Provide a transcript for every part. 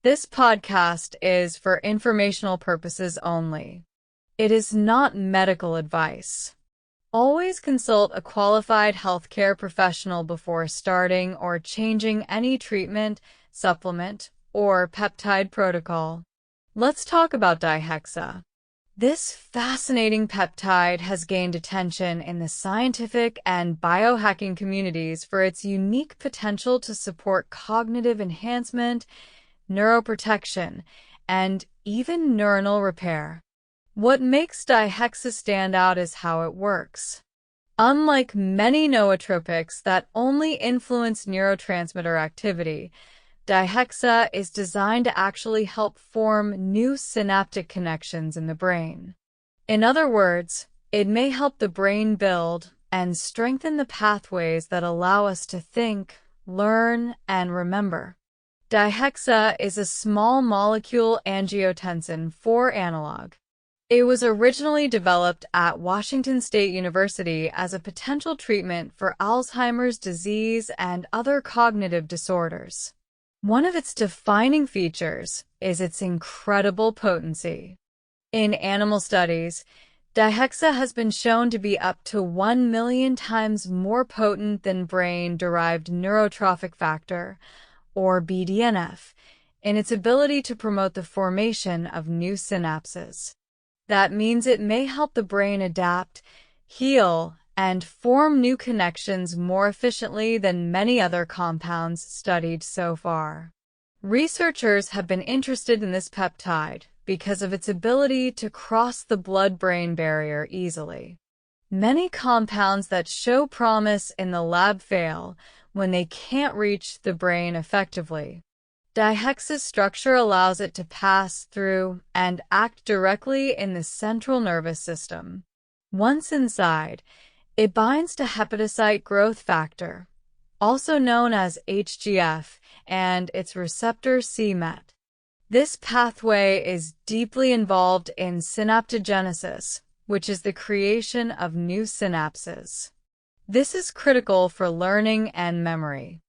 This podcast is for informational purposes only. It is not medical advice. Always consult a qualified healthcare professional before starting or changing any treatment, supplement, or peptide protocol. Let's talk about Dihexa. This fascinating peptide has gained attention in the scientific and biohacking communities for its unique potential to support cognitive enhancement, neuroprotection, and even neuronal repair. What makes Dihexa stand out is how it works. Unlike many nootropics that only influence neurotransmitter activity, Dihexa is designed to actually help form new synaptic connections in the brain. In other words, it may help the brain build and strengthen the pathways that allow us to think, learn, and remember. Dihexa is a small molecule angiotensin IV analog. It was originally developed at Washington State University as a potential treatment for Alzheimer's disease and other cognitive disorders. One of its defining features is its incredible potency. In animal studies, Dihexa has been shown to be up to 1 million times more potent than brain-derived neurotrophic factor, or BDNF, in its ability to promote the formation of new synapses. That means it may help the brain adapt, heal, and form new connections more efficiently than many other compounds studied so far. Researchers have been interested in this peptide because of its ability to cross the blood-brain barrier easily. Many compounds that show promise in the lab fail when they can't reach the brain effectively. Dihexa's structure allows it to pass through and act directly in the central nervous system. Once inside, it binds to hepatocyte growth factor, also known as HGF, and its receptor c-Met. This pathway is deeply involved in synaptogenesis, which is the creation of new synapses. This is critical for learning and memory.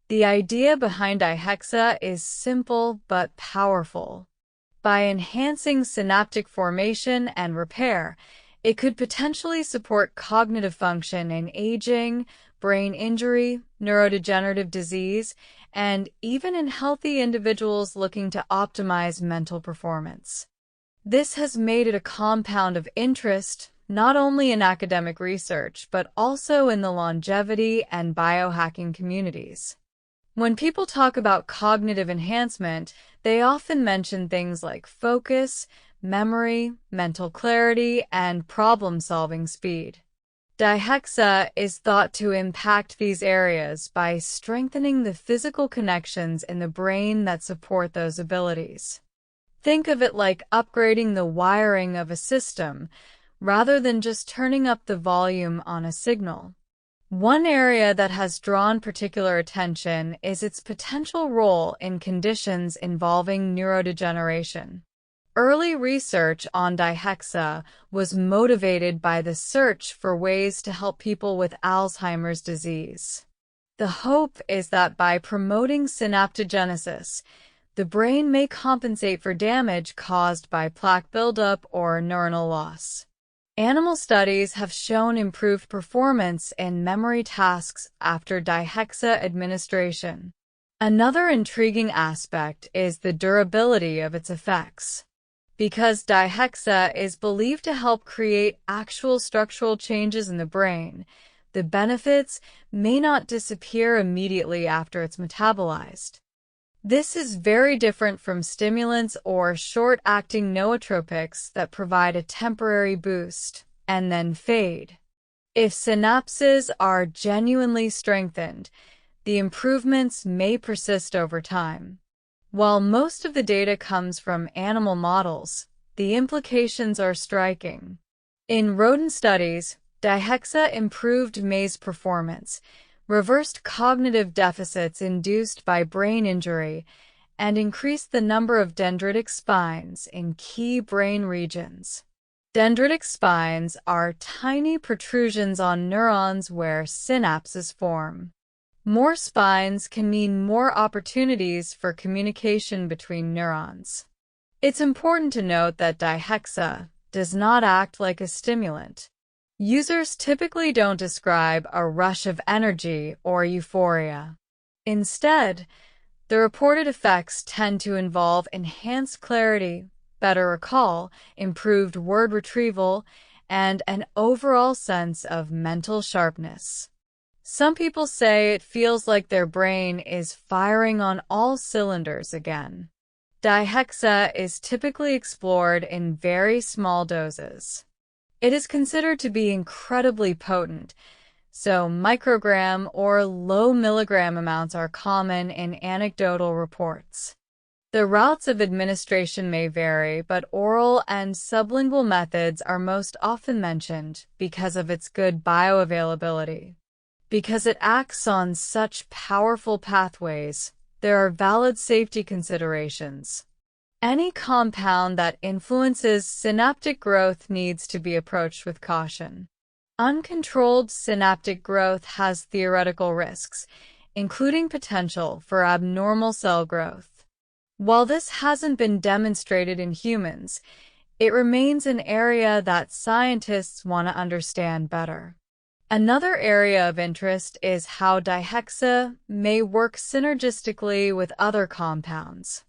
The idea behind Dihexa is simple but powerful. By enhancing synaptic formation and repair, it could potentially support cognitive function in aging, brain injury, neurodegenerative disease, and even in healthy individuals looking to optimize mental performance. This has made it a compound of interest, not only in academic research, but also in the longevity and biohacking communities. When people talk about cognitive enhancement, they often mention things like focus, memory, mental clarity, and problem-solving speed. Dihexa is thought to impact these areas by strengthening the physical connections in the brain that support those abilities. Think of it like upgrading the wiring of a system, rather than just turning up the volume on a signal. One area that has drawn particular attention is its potential role in conditions involving neurodegeneration. Early research on Dihexa was motivated by the search for ways to help people with Alzheimer's disease. The hope is that by promoting synaptogenesis, the brain may compensate for damage caused by plaque buildup or neuronal loss. Animal studies have shown improved performance in memory tasks after Dihexa administration. Another intriguing aspect is the durability of its effects. Because Dihexa is believed to help create actual structural changes in the brain, the benefits may not disappear immediately after it's metabolized. This is very different from stimulants or short-acting nootropics that provide a temporary boost and then fade. If synapses are genuinely strengthened, the improvements may persist over time. While most of the data comes from animal models, the implications are striking. In rodent studies, Dihexa improved maze performance, reversed cognitive deficits induced by brain injury, and increased the number of dendritic spines in key brain regions. Dendritic spines are tiny protrusions on neurons where synapses form. More spines can mean more opportunities for communication between neurons. It's important to note that Dihexa does not act like a stimulant. Users typically don't describe a rush of energy or euphoria. Instead, the reported effects tend to involve enhanced clarity, better recall, improved word retrieval, and an overall sense of mental sharpness. Some people say it feels like their brain is firing on all cylinders again. Dihexa is typically explored in very small doses. It is considered to be incredibly potent, so microgram or low milligram amounts are common in anecdotal reports. The routes of administration may vary, but oral and sublingual methods are most often mentioned because of its good bioavailability. Because it acts on such powerful pathways, there are valid safety considerations. Any compound that influences synaptic growth needs to be approached with caution. Uncontrolled synaptic growth has theoretical risks, including potential for abnormal cell growth. While this hasn't been demonstrated in humans, it remains an area that scientists want to understand better. Another area of interest is how Dihexa may work synergistically with other compounds.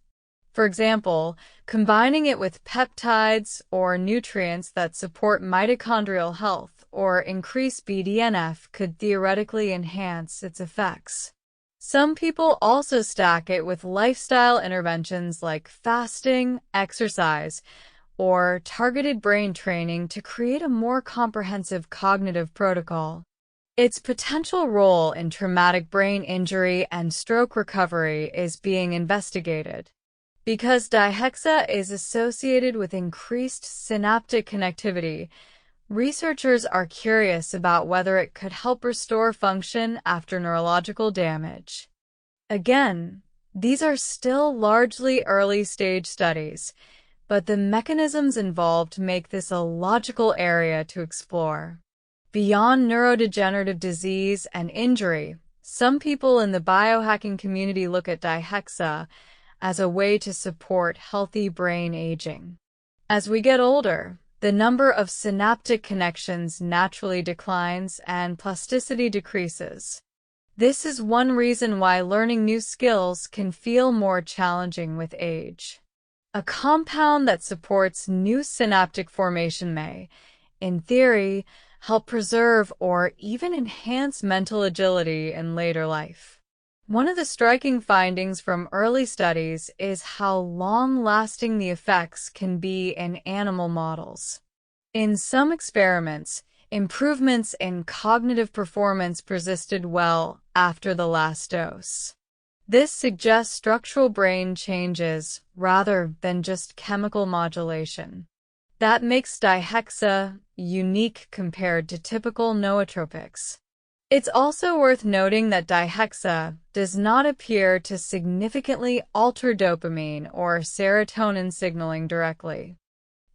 For example, combining it with peptides or nutrients that support mitochondrial health or increase BDNF could theoretically enhance its effects. Some people also stack it with lifestyle interventions like fasting, exercise, or targeted brain training to create a more comprehensive cognitive protocol. Its potential role in traumatic brain injury and stroke recovery is being investigated. Because Dihexa is associated with increased synaptic connectivity, researchers are curious about whether it could help restore function after neurological damage. Again, these are still largely early-stage studies, but the mechanisms involved make this a logical area to explore. Beyond neurodegenerative disease and injury, some people in the biohacking community look at Dihexa as a way to support healthy brain aging. As we get older, the number of synaptic connections naturally declines and plasticity decreases. This is one reason why learning new skills can feel more challenging with age. A compound that supports new synaptic formation may, in theory, help preserve or even enhance mental agility in later life. One of the striking findings from early studies is how long-lasting the effects can be in animal models. In some experiments, improvements in cognitive performance persisted well after the last dose. This suggests structural brain changes rather than just chemical modulation. That makes Dihexa unique compared to typical nootropics. It's also worth noting that Dihexa does not appear to significantly alter dopamine or serotonin signaling directly.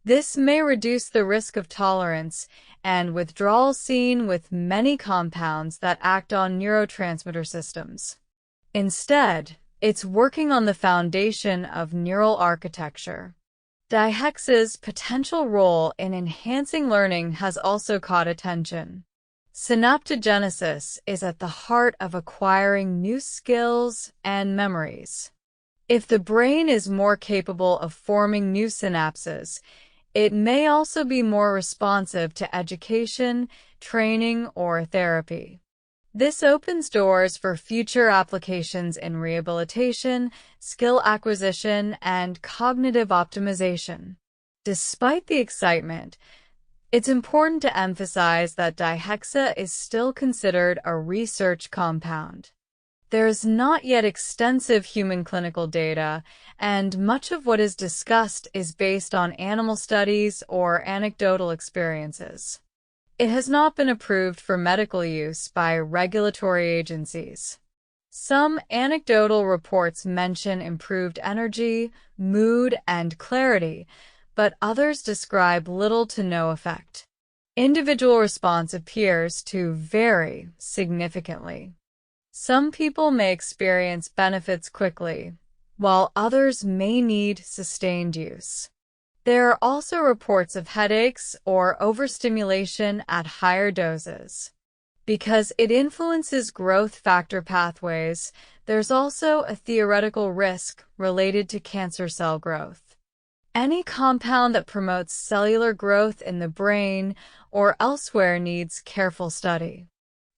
This may reduce the risk of tolerance and withdrawal seen with many compounds that act on neurotransmitter systems. Instead, it's working on the foundation of neural architecture. Dihexa's potential role in enhancing learning has also caught attention. Synaptogenesis is at the heart of acquiring new skills and memories. If the brain is more capable of forming new synapses, it may also be more responsive to education, training, or therapy. This opens doors for future applications in rehabilitation, skill acquisition, and cognitive optimization. Despite the excitement, it's important to emphasize that Dihexa is still considered a research compound. There is not yet extensive human clinical data, and much of what is discussed is based on animal studies or anecdotal experiences. It has not been approved for medical use by regulatory agencies. Some anecdotal reports mention improved energy, mood, and clarity, but others describe little to no effect. Individual response appears to vary significantly. Some people may experience benefits quickly, while others may need sustained use. There are also reports of headaches or overstimulation at higher doses. Because it influences growth factor pathways, there's also a theoretical risk related to cancer cell growth. Any compound that promotes cellular growth in the brain or elsewhere needs careful study.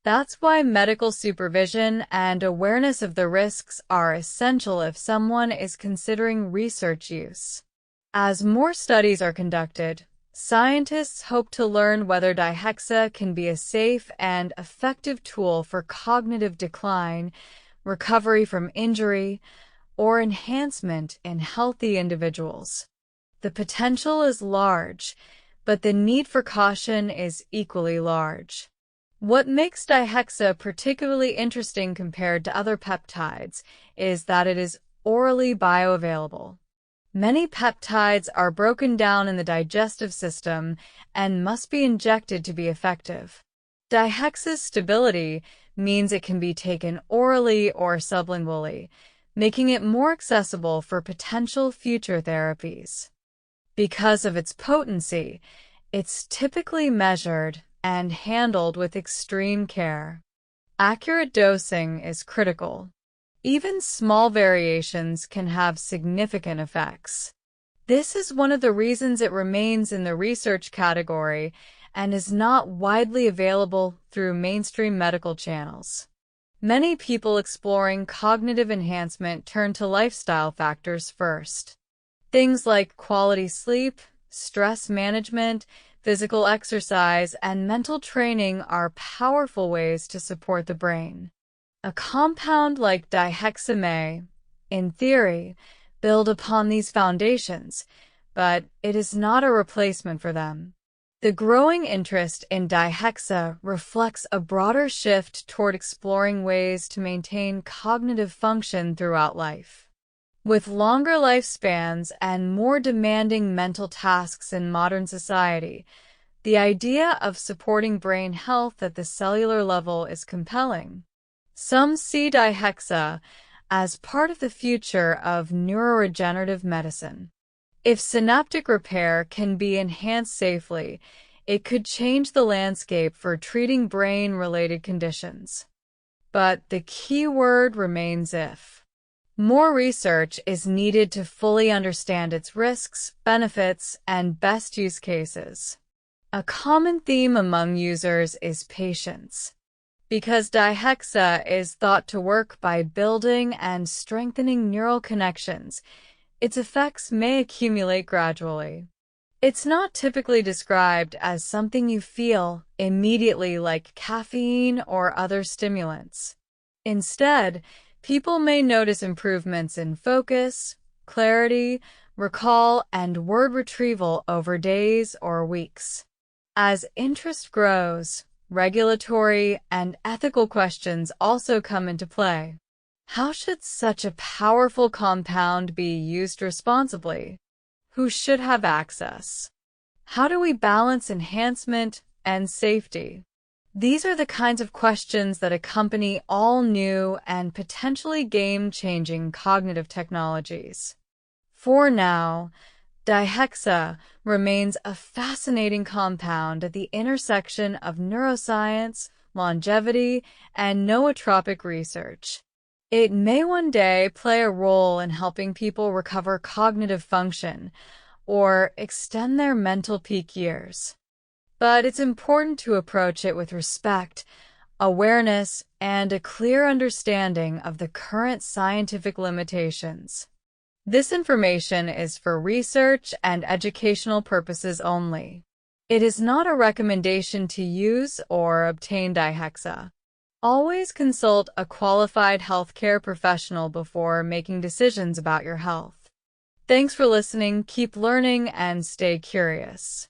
That's why medical supervision and awareness of the risks are essential if someone is considering research use. As more studies are conducted, scientists hope to learn whether Dihexa can be a safe and effective tool for cognitive decline, recovery from injury, or enhancement in healthy individuals. The potential is large, but the need for caution is equally large. What makes Dihexa particularly interesting compared to other peptides is that it is orally bioavailable. Many peptides are broken down in the digestive system and must be injected to be effective. Dihexa's stability means it can be taken orally or sublingually, making it more accessible for potential future therapies. Because of its potency, it's typically measured and handled with extreme care. Accurate dosing is critical. Even small variations can have significant effects. This is one of the reasons it remains in the research category and is not widely available through mainstream medical channels. Many people exploring cognitive enhancement turn to lifestyle factors first. Things like quality sleep, stress management, physical exercise, and mental training are powerful ways to support the brain. A compound like Dihexa may, in theory, build upon these foundations, but it is not a replacement for them. The growing interest in Dihexa reflects a broader shift toward exploring ways to maintain cognitive function throughout life. With longer lifespans and more demanding mental tasks in modern society, the idea of supporting brain health at the cellular level is compelling. Some see Dihexa as part of the future of neuroregenerative medicine. If synaptic repair can be enhanced safely, it could change the landscape for treating brain-related conditions. But the key word remains if. More research is needed to fully understand its risks, benefits, and best use cases. A common theme among users is patience. Because Dihexa is thought to work by building and strengthening neural connections, its effects may accumulate gradually. It's not typically described as something you feel immediately like caffeine or other stimulants. Instead, people may notice improvements in focus, clarity, recall, and word retrieval over days or weeks. As interest grows, regulatory and ethical questions also come into play. How should such a powerful compound be used responsibly? Who should have access? How do we balance enhancement and safety? These are the kinds of questions that accompany all new and potentially game-changing cognitive technologies. For now, Dihexa remains a fascinating compound at the intersection of neuroscience, longevity, and nootropic research. It may one day play a role in helping people recover cognitive function or extend their mental peak years. But it's important to approach it with respect, awareness, and a clear understanding of the current scientific limitations. This information is for research and educational purposes only. It is not a recommendation to use or obtain Dihexa. Always consult a qualified healthcare professional before making decisions about your health. Thanks for listening, keep learning, and stay curious.